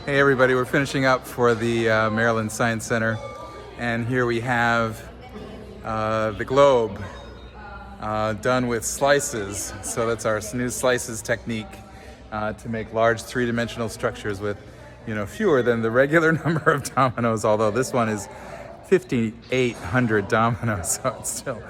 Hey everybody, we're finishing up for the Maryland Science Center, and here we have the globe done with slices. So that's our new slices technique to make large three-dimensional structures with, fewer than the regular number of dominoes, although this one is 5,800 dominoes, so it's still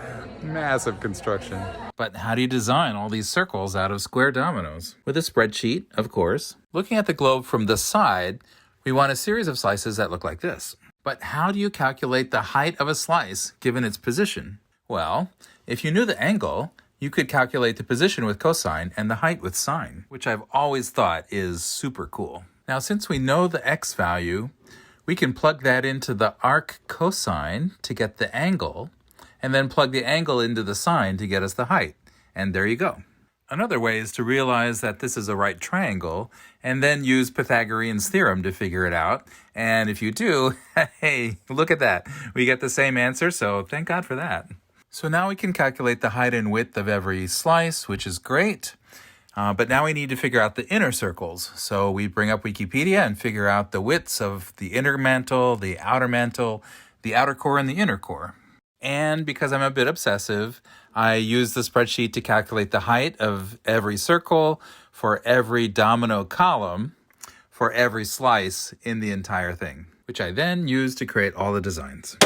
massive construction. But how do you design all these circles out of square dominoes? With a spreadsheet, of course. Looking at the globe from the side, we want a series of slices that look like this. But how do you calculate the height of a slice given its position? Well, if you knew the angle, you could calculate the position with cosine and the height with sine, which I've always thought is super cool. Now, since we know the x value, we can plug that into the arc cosine to get the angle, and then plug the angle into the sine to get us the height. And there you go. Another way is to realize that this is a right triangle, and then use Pythagorean's theorem to figure it out. And if you do, hey, look at that. We get the same answer, so thank God for that. So now we can calculate the height and width of every slice, which is great. But now we need to figure out the inner circles. So we bring up Wikipedia and figure out the widths of the inner mantle, the outer core, and the inner core. And because I'm a bit obsessive, I use the spreadsheet to calculate the height of every circle for every domino column for every slice in the entire thing, which I then use to create all the designs.